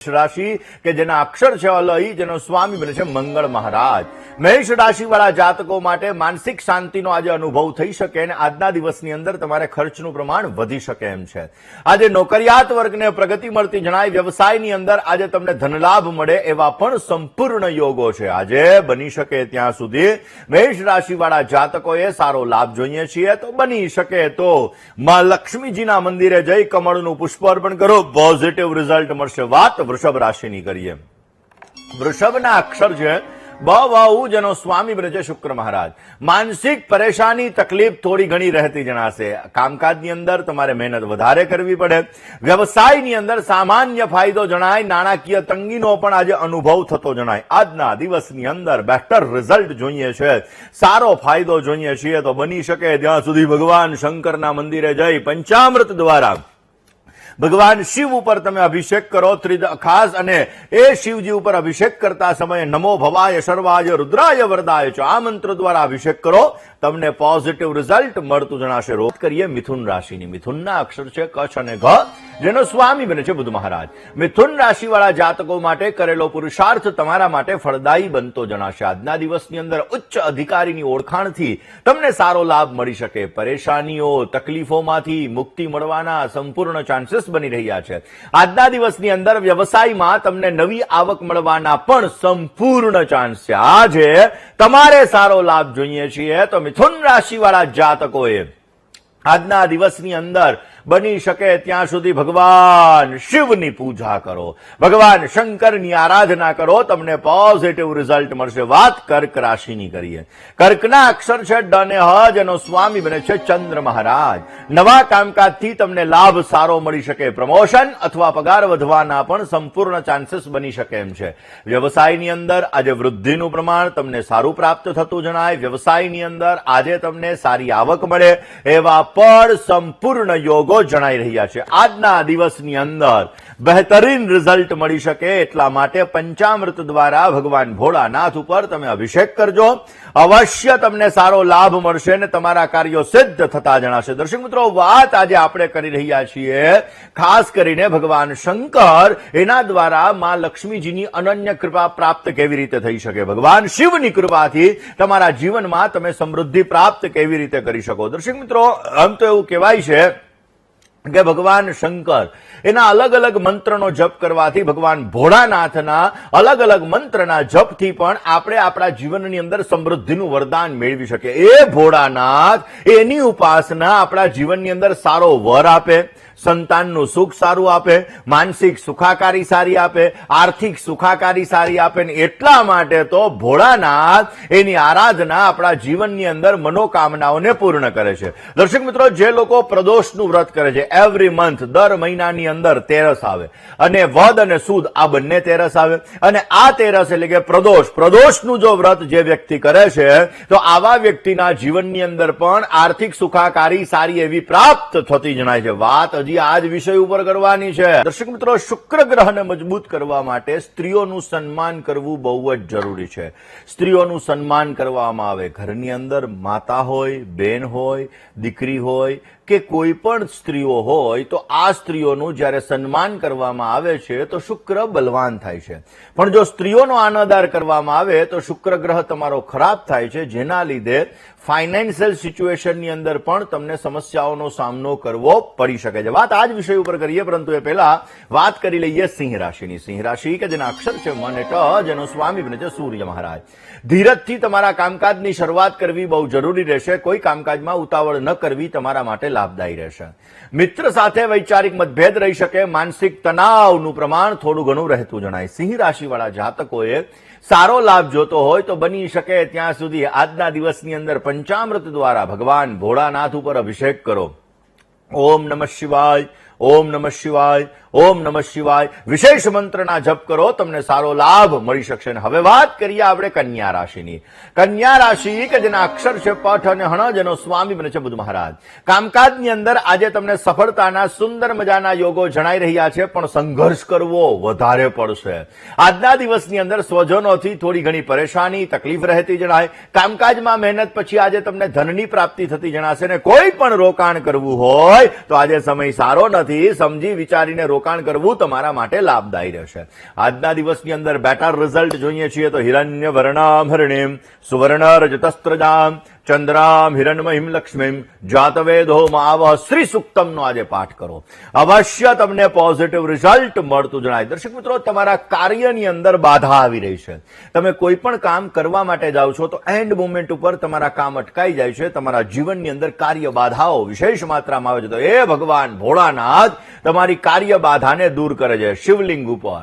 રાશિ કે જેના અક્ષર છે અલઈ, જેનો સ્વામી બને છે મંગળ મહારાજ. મેષ રાશિ વાળા જાતકો માટે માનસિક શાંતિનો આજે અનુભવ થઈ શકે અને આજના દિવસની અંદર તમારે ખર્ચનું પ્રમાણ વધી શકે એમ છે. આજે નોકરિયાત વર્ગને પ્રગતિ મળતી જણાય. વ્યવસાયની અંદર આજે તમને ધનલાભ મળે એવા પણ સંપૂર્ણ યોગો છે. આજે બની શકે ત્યાં સુધી મેષ રાશિ વાળા જાતકોએ સારો લાભ જોઈએ છીએ તો બની શકે તો માં લક્ષ્મીજીના મંદિરે જઈ કમળનું પુષ્પ અર્પણ કરો, પોઝિટિવ રિઝલ્ટ મળશે. વાત વૃષભ રાશિની કરીએ. વૃષભના અક્ષર છે બ વાઉ, જેનો સ્વામી બને છે શુક્ર મહારાજ. માનસિક પરેશાની તકલીફ થોડી ઘણી રહેતી જણાશે. કામકાજની અંદર તમારે મહેનત વધારે કરવી પડે. વ્યવસાયની અંદર સામાન્ય ફાયદો જણાય. નાણાકીય તંગીનો પણ આજે અનુભવ થતો જણાય. આજના દિવસની અંદર બેટર રિઝલ્ટ જોઈએ છે, સારો ફાયદો જોઈએ છીએ તો બની શકે ત્યાં સુધી ભગવાન શંકરના મંદિરે જઈ પંચામૃત દ્વારા ભગવાન શિવ ઉપર તમે અભિષેક કરો. ખાસ અને એ શિવજી ઉપર અભિષેક કરતા સમયે નમો ભવાય સર્વાય રુદ્રાય વરદાય છે આ મંત્ર દ્વારા અભિષેક કરો, તમને પોઝિટિવ રિઝલ્ટ મળતું જણાશે. રોજ કરીએ મિથુન રાશિની. મિથુનના અક્ષર છે કચ્છ અને ઘ, જેનો સ્વામી બને છે બુધ મહારાજ. મિથુન રાશિ વાળા જાતકો માટે કરેલો પુરુષાર્થ તમારા માટે ફળદાયી બનતો જણાશે. આજના દિવસની અંદર ઉચ્ચ અધિકારીની ઓળખાણથી તમને સારો લાભ મળી શકે. પરેશાનીઓ તકલીફોમાંથી મુક્તિ મળવાના સંપૂર્ણ ચાન્સીસ બની રહ્યા છે. આજના દિવસની અંદર વ્યવસાયમાં તમને નવી આવક મળવાના પણ સંપૂર્ણ ચાન્સ છે. આજે તમારે સારો લાભ જોઈએ છીએ તો મિથુન રાશિ વાળા જાતકોએ આજના દિવસની અંદર બની શકે ત્યાં સુધી ભગવાન શિવની પૂજા કરો, ભગવાન શંકરની આરાધના કરો, તમને પોઝિટિવ રિઝલ્ટ મળશે. વાત કર્ક રાશિની કરીએ. કર્કના અક્ષર છે ડ અને હ, જેનો સ્વામી બને છે ચંદ્ર મહારાજ. નવા કામકાજથી તમને લાભ સારો મળી શકે. પ્રમોશન અથવા પગાર વધવાના પણ સંપૂર્ણ ચાન્સીસ બની શકે એમ છે. વ્યવસાયની અંદર આજે વૃદ્ધિનું પ્રમાણ તમને સારું પ્રાપ્ત થતું જણાય. વ્યવસાયની અંદર આજે તમને સારી આવક મળે એવા પણ સંપૂર્ણ યોગો જણાઈ રહ્યા છે. આજના દિવસની અંદર બહેતરીન રિઝલ્ટ મળી શકે એટલા માટે પંચામૃત દ્વારા ભગવાન ભોળાનાથ ઉપર તમે અભિષેક કરજો. અવશ્ય તમને સારો લાભ મળશે અને તમારા કાર્યો સિદ્ધ થતા જણાશે. દર્શક મિત્રો, વાત આજે આપણે કરી રહ્યા છીએ ખાસ કરીને ભગવાન શંકર, એના દ્વારા માં લક્ષ્મીજીની અનન્ય કૃપા પ્રાપ્ત કેવી રીતે થઈ શકે, ભગવાન શિવની કૃપાથી તમારા જીવનમાં તમે સમૃદ્ધિ પ્રાપ્ત કેવી રીતે કરી શકો. દર્શક મિત્રો, આમ તો એવું કહેવાય છે કે ભગવાન શંકર એના અલગ અલગ મંત્રનો જપ કરવાથી, ભગવાન ભોળાનાથના અલગ અલગ મંત્રના જપથી પણ આપણે આપણા જીવનની અંદર સમૃદ્ધિનું વરદાન મેળવી શકીએ. એ ભોળાનાથ, એની ઉપાસના આપણા જીવનની અંદર સારો વર આપે, સંતાનનું સુખ સારું આપે, માનસિક સુખાકારી સારી આપે, આર્થિક સુખાકારી સારી આપે. એટલા માટે તો ભોળાનાથ એની આરાધના આપણા જીવનની અંદર મનોકામનાઓને પૂર્ણ કરે છે. દર્શક મિત્રો, જે લોકો પ્રદોષનું વ્રત કરે છે, એવરી મંથ દર મહિનાની અંદર તેરસ આવે અને વદ અને સુદ આ બંને તેરસ આવે અને આ તેરસ એટલે કે પ્રદોષનું જો વ્રત જે વ્યક્તિ કરે છે તો આવા વ્યક્તિના જીવનની અંદર પણ આર્થિક સુખાકારી સારી એવી પ્રાપ્ત થતી જણાય છે. વાત હજી આજ વિષય ઉપર કરવાની છે. દર્શક મિત્રો, શુક્ર ગ્રહને મજબૂત કરવા માટે સ્ત્રીઓનું સન્માન કરવું બહુ જ જરૂરી છે. સ્ત્રીઓનું સન્માન કરવામાં આવે. ઘરની અંદર માતા હોય, બેન હોય, દીકરી હોય કે કોઈ પણ સ્ત્રીઓ હોય તો આ સ્ત્રીઓનું જ્યારે સન્માન કરવામાં આવે છે તો શુક્ર બલવાન થાય છે. પણ જો સ્ત્રીઓનો અનાદર કરવામાં આવે તો શુક્ર ગ્રહ તમારો ખરાબ થાય છે, જેના લીધે ફાઇનાન્શિયલ સિચ્યુએશનની અંદર પણ તમને સમસ્યાઓનો સામનો કરવો પડી શકે છે. વાત આ જ વિષય ઉપર કરીએ, પરંતુ એ પહેલા વાત કરી લઈએ સિંહ રાશિની. સિંહ રાશિ કે જેના અક્ષર છે મ અને ટ, જેનો સ્વામી બને છે સૂર્ય મહારાજ. ધીરજથી તમારા કામકાજની શરૂઆત કરવી બહુ જરૂરી રહેશે. કોઈ કામકાજમાં ઉતાવળ ન કરવી તમારા માટે લાભદાયી રહેશે. મિત્ર સાથે વૈચારિક મતભેદ રહી શકે. માનસિક તણાવનું પ્રમાણ થોડું ઘણું રહેતું જણાય. સિંહ રાશિ વાળા જાતકોએ સારો લાભ જોતો હોય તો બની શકે ત્યાં સુધી આજના દિવસની અંદર પંચામૃત દ્વારા ભગવાન ભોળાનાથ ઉપર અભિષેક કરો. ઓમ નમઃ શિવાય, ઓમ નમઃ શિવાય, ઓમ નમઃ શિવાય વિશેષ મંત્રના જપ કરો, તમને સારો લાભ મળી શકશે. હવે વાત કરીએ આપણે કન્યા રાશિની. કન્યા રાશિ કે જેના અક્ષર છે પઠ અને હણ, જેનો સ્વામી બને છે બુધ મહારાજ. કામકાજની અંદર આજે તમને સફળતાના સુંદર મજાના યોગો જણાઈ રહ્યા છે, પણ સંઘર્ષ કરવો વધારે પડશે. આજના દિવસની અંદર સ્વજનોથી થોડી ઘણી પરેશાની તકલીફ રહેતી જણાય. કામકાજમાં મહેનત પછી આજે તમને ધનની પ્રાપ્તિ થતી જણાશે ને કોઈ પણ રોકાણ કરવું હોય તો આજે સમય સારો નથી. નથી, સમજી વિચારીને રોકાણ કરવું તમારા માટે લાભદાયી રહેશે. આજના દિવસની અંદર બેટર રિઝલ્ટ જોઈએ છીએ તો હિરણ્ય વર્ણામ હરિણીમ સુવર્ણ રજતસ્ત્રજામ ચંદ્રામ હિરણમયીમ લક્ષ્મીમ જાતવેદો માવ શ્રી સુક્તમનો આજે પાઠ કરો. અવશ્ય તમને પોઝિટિવ રિઝલ્ટ મળતું જણાય. દર્શક મિત્રો, તમારા કાર્યની અંદર બાધા આવી રહી છે. તમે કોઈ પણ કામ કરવા માટે જાઓ છો તો એન્ડ મોમેન્ટ ઉપર તમારા કામ અટકાઈ જાય છે. તમારા જીવનની અંદર કાર્ય બાધાઓ વિશેષ માત્રામાં આવે છે. તો એ ભગવાન ભોળાનાથ તમારી કાર્ય બાધાને દૂર કરે છે. શિવલિંગ ઉપર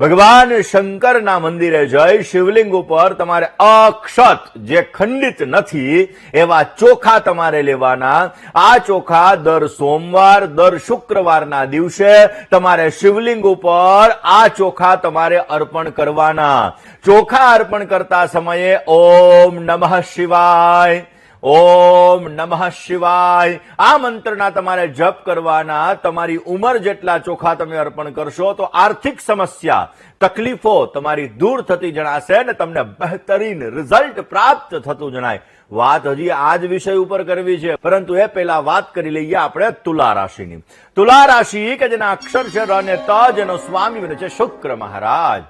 ભગવાન શંકરના મંદિરે જઈ શિવલિંગ ઉપર તમારે અક્ષત જે ખંડિત નથી એવા ચોખા તમારે લેવાના. આ ચોખા દર સોમવાર દર શુક્રવારના દિવસે તમારે શિવલિંગ ઉપર આ ચોખા તમારે અર્પણ કરવાના. ચોખા અર્પણ કરતા સમયે ઓમ નમઃ શિવાય ઓમ નમઃ શિવાય આ મંત્રના તમારે જપ કરવાના. તમારી ઉંમર જેટલા ચોખા તમે અર્પણ કરશો તો આર્થિક સમસ્યા તકલીફો તમારી દૂર થતી જણાશે અને તમને બહેતરીન રિઝલ્ટ પ્રાપ્ત થતું જણાય. વાત હજી આ જ વિષય ઉપર કરવી છે, પરંતુ એ પહેલા વાત કરી લઈએ આપણે તુલા રાશિની. તુલા રાશિ કે જેના અક્ષર છે ર અને ત, જેનો સ્વામી બને છે શુક્ર મહારાજ.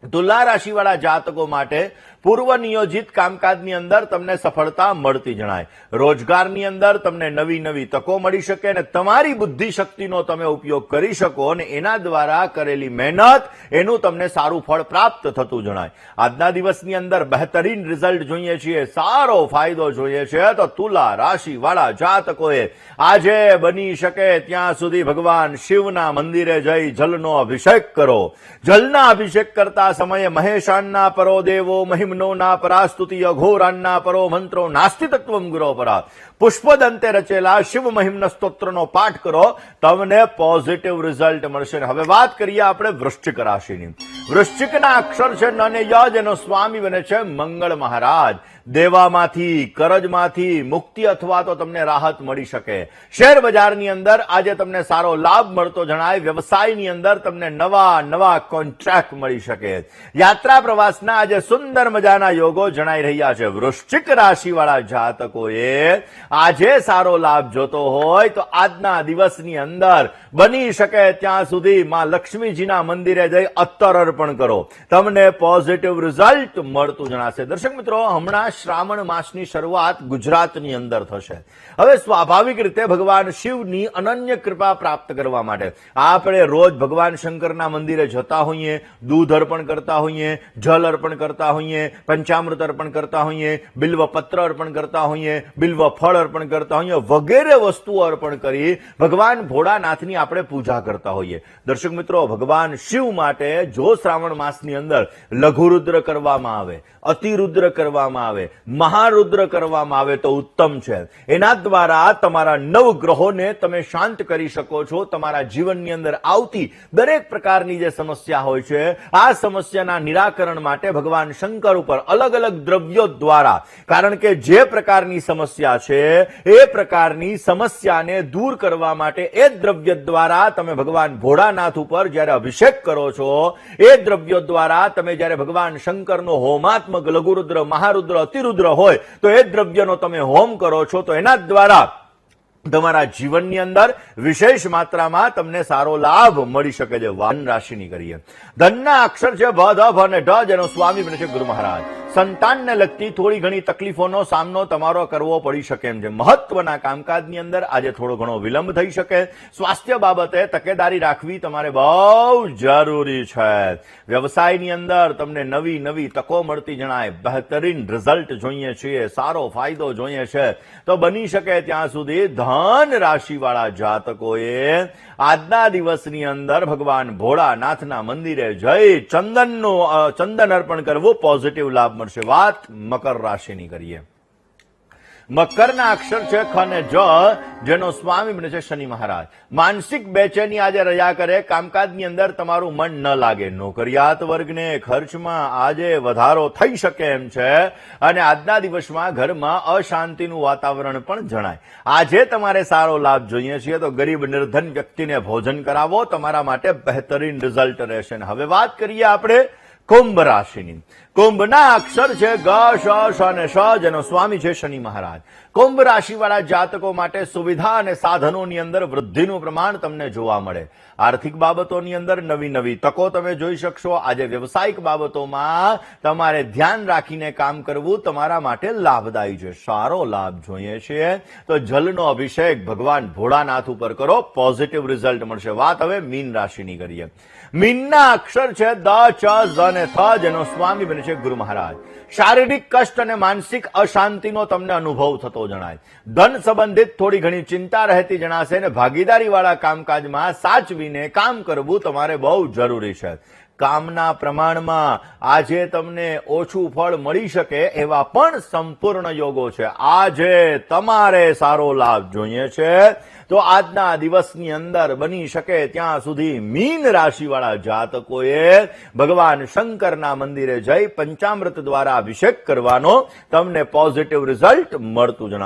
તુલા રાશિવાળા જાતકો માટે પૂર્વ નિયોજિત કામકાજની અંદર તમને સફળતા મળતી જણાય. રોજગારની અંદર તમને નવી નવી તકો મળી શકે અને તમારી બુદ્ધિ શક્તિનો તમે ઉપયોગ કરી શકો અને એના દ્વારા કરેલી મહેનત એનું તમને સારું ફળ પ્રાપ્ત થતું જણાય. આજના દિવસની અંદર બહેતરીન રિઝલ્ટ જોઈએ છીએ, સારો ફાયદો જોઈએ છે. તો તુલા રાશિવાળા જાતકોએ આજે બની શકે ત્યાં સુધી ભગવાન શિવના મંદિરે જઈ જલનો અભિષેક કરો. જલના અભિષેક કરતા સમયે મહેશાનના પરો દેવો મહિમ ના પરાસ્તુતિ અઘોરાન્ના પરો મંત્રો નાસ્તિ તત્વમ ગુરો પરા. પુષ્પદંતે રચેલા શિવ મહિમના સ્તોત્રનો પાઠ કરો, તમને પોઝિટિવ રિઝલ્ટ મળશે. હવે વાત કરીએ આપણે વૃશ્ચિક રાશિની. વૃશ્ચિકના અક્ષર છે ન અને ય, જેનો સ્વામી બને છે મંગળ મહારાજ. દેવામાંથી કરજમાંથી મુક્તિ અથવા તો તમને રાહત મળી શકે. શેર બજારની અંદર આજે તમને સારો લાભ મળતો જણાય. વ્યવસાયની અંદર તમને નવા નવા કોન્ટ્રાક્ટ મળી શકે. યાત્રા પ્રવાસના આજે સુંદર મજાના યોગો જણાઈ રહ્યા છે. વૃશ્ચિક રાશિવાળા જાતકોએ આજે સારો લાભ જોતો હોય તો આજના દિવસની અંદર બની શકે ત્યાં સુધી માં લક્ષ્મીજીના મંદિરે જઈ અત્તર અર્પણ કરો. તમને પોઝિટિવ રિઝલ્ટ મળતું જણાશે. દર્શક મિત્રો, હમણાં શ્રાવણ માસની શરૂઆત ગુજરાતની અંદર થશે. હવે સ્વાભાવિક રીતે ભગવાન શિવની અનન્ય કૃપા પ્રાપ્ત કરવા માટે આપણે રોજ ભગવાન શંકરના મંદિરે જતા હોઈએ, દૂધ અર્પણ કરતા હોઈએ, જલ અર્પણ કરતા હોઈએ, પંચામૃત અર્પણ કરતા હોઈએ, બિલ્વ પત્ર અર્પણ કરતા હોઈએ, બિલ્વ ફળ અર્પણ કરતા હોઈએ, વગેરે વસ્તુઓ અર્પણ કરી ભગવાન ભોળાનાથની આપણે પૂજા કરતા હોઈએ. દર્શક મિત્રો, ભગવાન શિવ માટે જો શ્રાવણ માસની અંદર લઘુરુદ્ર કરવામાં આવે, અતિરુદ્ર કરવામાં આવે, મહારુદ્ર કરવામાં આવે તો ઉત્તમ છે. એના દ્વારા તમારા નવગ્રહોને તમે શાંત કરી શકો છો. તમારા જીવનની અંદર આવતી દરેક પ્રકારની જે સમસ્યા હોય છે આ સમસ્યાના નિરાકરણ માટે ભગવાન શંકર ઉપર અલગ અલગ દ્રવ્યો દ્વારા, કારણ કે જે પ્રકારની સમસ્યા છે એ પ્રકારની સમસ્યાને દૂર કરવા માટે એ દ્રવ્ય દ્વારા તમે ભગવાન ભોળાનાથ ઉપર જ્યારે અભિષેક કરો છો, એ દ્રવ્યો દ્વારા તમે જ્યારે ભગવાન શંકરનો હોમાત્મક લઘુરુદ્ર, મહારુદ્ર, અતિરુદ્ર હોય તો એ દ્રવ્યનો તમે હોમ કરો છો તો એના દ્વારા તમારા જીવનની અંદર વિશેષ માત્રામાં તમને સારો લાભ મળી શકે છે. ધન રાશિની કરીએ. ધનના અક્ષર છે ભ, ધ, ભ અને ઢ, જેનો સ્વામી બને છે ગુરુ મહારાજ. સંતાનને લગતી થોડી ઘણી તકલીફોનો સામનો તમારો કરવો પડી શકે એમ છે. મહત્વના કામકાજની અંદર આજે થોડો ઘણો વિલંબ થઈ શકે. સ્વાસ્થ્ય બાબતે તકેદારી રાખવી તમારે બહુ જરૂરી છે. વ્યવસાયની અંદર તમને નવી નવી તકો મળતી જણાય. બહેતરીન રિઝલ્ટ જોઈએ છીએ, સારો ફાયદો જોઈએ છે. તો બની શકે ત્યાં સુધી ધન રાશિવાળા જાતકોએ આજના દિવસની અંદર ભગવાન ભોળાનાથના મંદિરે જઈ ચંદન અર્પણ કરવું, પોઝિટિવ લાભ મળશે. વાત મકર રાશિની કરીએ. મકરના અક્ષર છે ખ અને જ, જેનો સ્વામી બને છે શનિ મહારાજ. માનસિક બેચેની આજે રહ્યા કરે. કામકાજની અંદર તમારું મન ન લાગે. નોકરિયાત વર્ગને ખર્ચમાં આજે વધારો થઈ શકે એમ છે અને આજના દિવસમાં ઘરમાં અશાંતિનું વાતાવરણ પણ જણાય. આજે તમારે સારો લાભ જોઈએ છીએ તો ગરીબ નિર્ધન વ્યક્તિને ભોજન કરાવો, તમારા માટે બહેતરીન રિઝલ્ટ રહેશે. હવે વાત કરીએ આપણે કુંભ રાશિની. કુંભના અક્ષર છે ગ, શ, શ અને શ, જેનો સ્વામી છે શનિ મહારાજ. કુંભ રાશિવાળા જાતકો માટે સુવિધા અને સાધનોની અંદર વૃદ્ધિનું પ્રમાણ તમને જોવા મળે. આર્થિક બાબતોની અંદર નવી નવી તકો તમે જોઈ શકશો. આજે વ્યવસાયિક બાબતોમાં તમારે ધ્યાન રાખીને કામ કરવું તમારા માટે લાભદાયી છે. સારો લાભ જોઈએ છીએ તો જલનો અભિષેક ભગવાન ભોળાનાથ ઉપર કરો, પોઝિટિવ રિઝલ્ટ મળશે. વાત હવે મીન રાશિની કરીએ. મીનના અક્ષર છે દ, ચ, ઝ અને થ, જેનો સ્વામી બને છે ગુરુ મહારાજ. શારીરિક કષ્ટ અને માનસિક અશાંતિનો તમને અનુભવ થતો જણાય. ધન સંબંધિત થોડી ઘણી ચિંતા રહેતી જણાશે અને ભાગીદારી વાળા કામકાજમાં સાચવીને કામ કરવું તમારે બહુ જરૂરી છે. કામના પ્રમાણમાં આજે તમને ઓછું ફળ મળી શકે એવા પણ સંપૂર્ણ યોગો છે. આજે તમારે સારો લાભ જોઈએ છે તો આજના દિવસની અંદર બની શકે ત્યાં સુધી મીન રાશિવાળા જાતકોએ ભગવાન શંકરના મંદિરે જઈ પંચામૃત દ્વારા અભિષેક કરવાનો તમને પોઝિટિવ રિઝલ્ટ મળતું જણાશે.